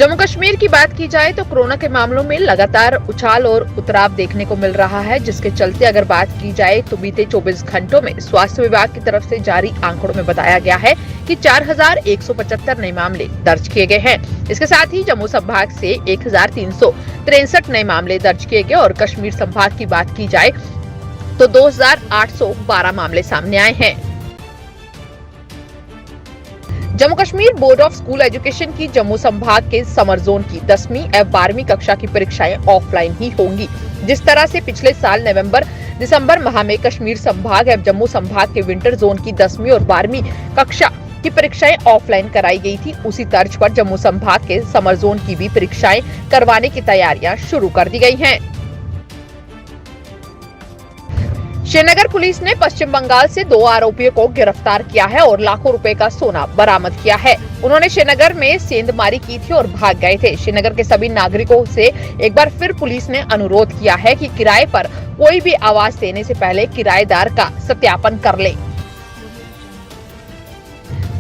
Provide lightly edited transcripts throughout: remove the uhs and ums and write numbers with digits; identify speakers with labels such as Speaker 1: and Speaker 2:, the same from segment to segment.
Speaker 1: जम्मू कश्मीर की बात की जाए तो कोरोना के मामलों में लगातार उछाल और उतराव देखने को मिल रहा है, जिसके चलते अगर बात की जाए तो बीते 24 घंटों में स्वास्थ्य विभाग की तरफ से जारी आंकड़ों में बताया गया है कि 4175 नए मामले दर्ज किए गए हैं। इसके साथ ही जम्मू संभाग से 1363 नए मामले दर्ज किए गए और कश्मीर संभाग की बात की जाए तो 2812 मामले सामने आए हैं। Jammu Kashmir board of school education की जम्मू संभाग के समर जोन की 10वीं एवं 12वीं कक्षा की परीक्षाएं ऑफलाइन ही होंगी। जिस तरह से पिछले साल नवंबर-दिसंबर माह में कश्मीर संभाग एवं जम्मू संभाग के विंटर जोन की 10वीं और 12वीं कक्षा की परीक्षाएं ऑफलाइन कराई गई थी, उसी तर्ज पर जम्मू संभाग के समर जोन की भी परीक्षाएं करवाने की तैयारियां शुरू कर दी गई हैं। श्रीनगर पुलिस ने पश्चिम बंगाल से 2 आरोपियों को गिरफ्तार किया है और लाखों रुपए का सोना बरामद किया है। उन्होंने श्रीनगर में सेंधमारी की थी और भाग गए थे। श्रीनगर के सभी नागरिकों से एक बार फिर पुलिस ने अनुरोध किया है कि किराए पर कोई भी आवाज देने से पहले किराएदार का सत्यापन कर ले।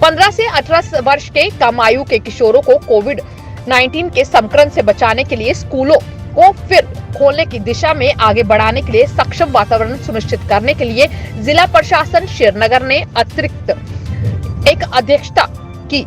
Speaker 1: 15 से 18 वर्ष के कम आयु के किशोरों को कोविड-19 के संक्रमण से बचाने के लिए स्कूलों को फिर खोलने की दिशा में आगे बढ़ाने के लिए सक्षम वातावरण सुनिश्चित करने के लिए जिला प्रशासन श्रीनगर ने अतिरिक्त एक अध्यक्षता की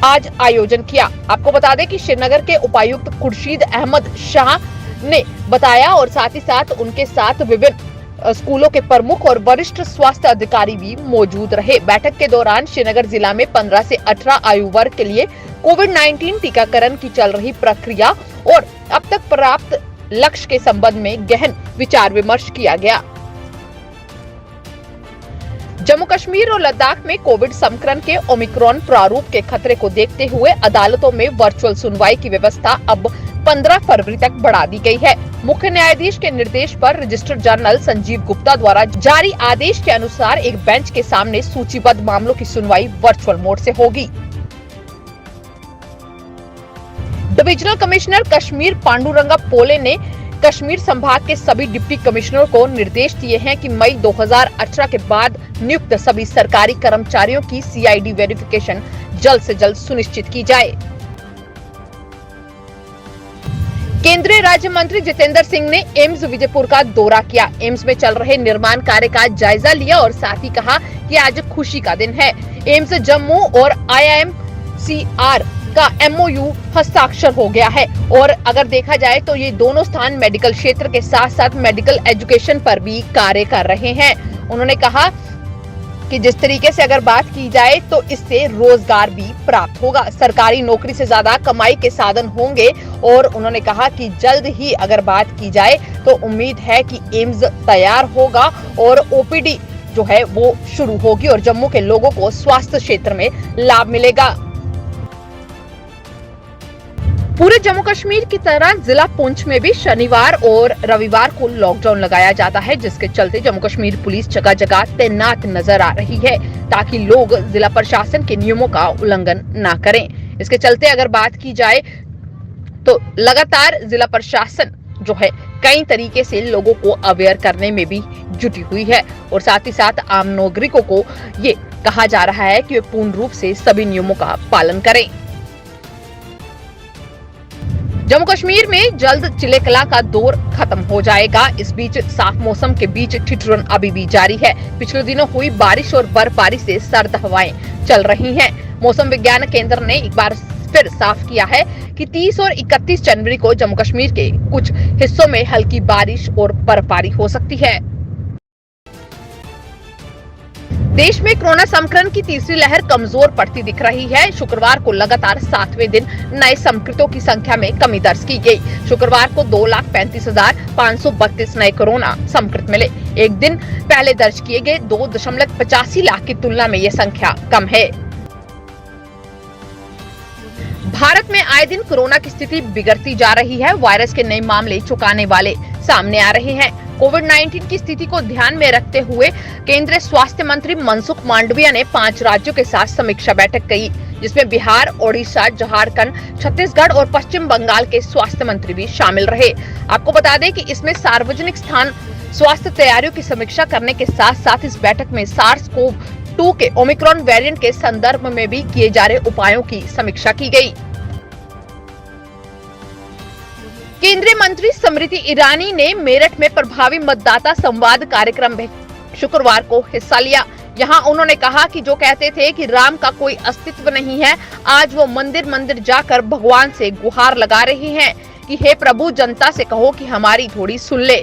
Speaker 1: आज आयोजन किया। आपको बता दें कि श्रीनगर के उपायुक्त खुर्शीद अहमद शाह ने बताया और साथ ही साथ उनके साथ विभिन्न स्कूलों के प्रमुख और वरिष्ठ स्वास्थ्य अधिकारी भी मौजूद रहे। बैठक के दौरान श्रीनगर जिला में 15 से 18 आयु वर्ग के लिए कोविड-19 टीकाकरण की चल रही प्रक्रिया और अब तक प्राप्त लक्ष्य के संबंध में गहन विचार विमर्श किया गया। जम्मू कश्मीर और लद्दाख में कोविड संक्रमण के ओमिक्रॉन प्रारूप के खतरे को देखते हुए अदालतों में वर्चुअल सुनवाई की व्यवस्था अब 15 फरवरी तक बढ़ा दी गई है। मुख्य न्यायाधीश के निर्देश पर रजिस्ट्रार जनरल संजीव गुप्ता द्वारा जारी आदेश के अनुसार एक बेंच के सामने सूचीबद्ध मामलों की सुनवाई वर्चुअल मोड से होगी। डिविजनल कमिश्नर कश्मीर पांडुरंगा पोले ने कश्मीर संभाग के सभी डिप्टी कमिश्नरों को निर्देश दिए हैं कि मई 2018 के बाद नियुक्त सभी सरकारी कर्मचारियों की CID वेरिफिकेशन जल्द से जल्द सुनिश्चित की जाए। केंद्रीय राज्य मंत्री जितेंद्र सिंह ने एम्स विजयपुर का दौरा किया। एम्स में चल रहे निर्माण कार्य का जायजा लिया और साथ ही कहा कि आज खुशी का दिन है। एम्स जम्मू और IIMCR का MOU हस्ताक्षर हो गया है और अगर देखा जाए तो ये दोनों स्थान मेडिकल क्षेत्र के साथ साथ मेडिकल एजुकेशन पर भी कार्य कर रहे हैं। उन्होंने कहा कि जिस तरीके से अगर बात की जाए तो इससे रोजगार भी प्राप्त होगा, सरकारी नौकरी से ज्यादा कमाई के साधन होंगे और उन्होंने कहा कि जल्द ही अगर बात की जाए तो उम्मीद है कि एम्स तैयार होगा और OPD जो है वो शुरू होगी और जम्मू के लोगों को स्वास्थ्य क्षेत्र में लाभ मिलेगा। पूरे जम्मू कश्मीर की तरह जिला पुंछ में भी शनिवार और रविवार को लॉकडाउन लगाया जाता है, जिसके चलते जम्मू कश्मीर पुलिस जगह जगह तैनात नजर आ रही है ताकि लोग जिला प्रशासन के नियमों का उल्लंघन न करें। इसके चलते अगर बात की जाए तो लगातार जिला प्रशासन जो है कई तरीके से लोगों को अवेयर करने में भी जुटी हुई है और साथ ही साथ आम नागरिकों को ये कहा जा रहा है कि वे पूर्ण रूप से सभी नियमों का पालन करें। जम्मू कश्मीर में जल्द चिलेकला का दौर खत्म हो जाएगा। इस बीच साफ मौसम के बीच ठिठुरन अभी भी जारी है। पिछले दिनों हुई बारिश और बर्फबारी से सर्द हवाएं चल रही हैं। मौसम विज्ञान केंद्र ने एक बार फिर साफ किया है कि 30 और 31 जनवरी को जम्मू कश्मीर के कुछ हिस्सों में हल्की बारिश और बर्फबारी हो सकती है। देश में कोरोना संक्रमण की तीसरी लहर कमजोर पड़ती दिख रही है। शुक्रवार को लगातार 7वें दिन नए संक्रमितों की संख्या में कमी दर्ज की गई। शुक्रवार को 2,35,532 नए कोरोना संक्रमित मिले। एक दिन पहले दर्ज किए गए 2.85 लाख की तुलना में यह संख्या कम है। भारत में आए दिन कोरोना की स्थिति बिगड़ती जा रही है। वायरस के नए मामले चौंकाने वाले सामने आ रहे हैं। कोविड-19 की स्थिति को ध्यान में रखते हुए केंद्रीय स्वास्थ्य मंत्री मनसुख मांडविया ने 5 राज्यों के साथ समीक्षा बैठक की, जिसमें बिहार, ओडिशा, झारखंड, छत्तीसगढ़ और पश्चिम बंगाल के स्वास्थ्य मंत्री भी शामिल रहे। आपको बता दें कि इसमें सार्वजनिक स्थान स्वास्थ्य तैयारियों की समीक्षा करने के साथ साथ इस बैठक में SARS-CoV-2 के ओमिक्रॉन वेरिएंट के संदर्भ में भी किए जा रहे उपायों की समीक्षा की गई। केंद्रीय मंत्री स्मृति ईरानी ने मेरठ में प्रभावी मतदाता संवाद कार्यक्रम में शुक्रवार को हिस्सा लिया। यहाँ उन्होंने कहा कि जो कहते थे कि राम का कोई अस्तित्व नहीं है, आज वो मंदिर मंदिर जाकर भगवान से गुहार लगा रहे हैं कि हे प्रभु, जनता से कहो कि हमारी थोड़ी सुन ले।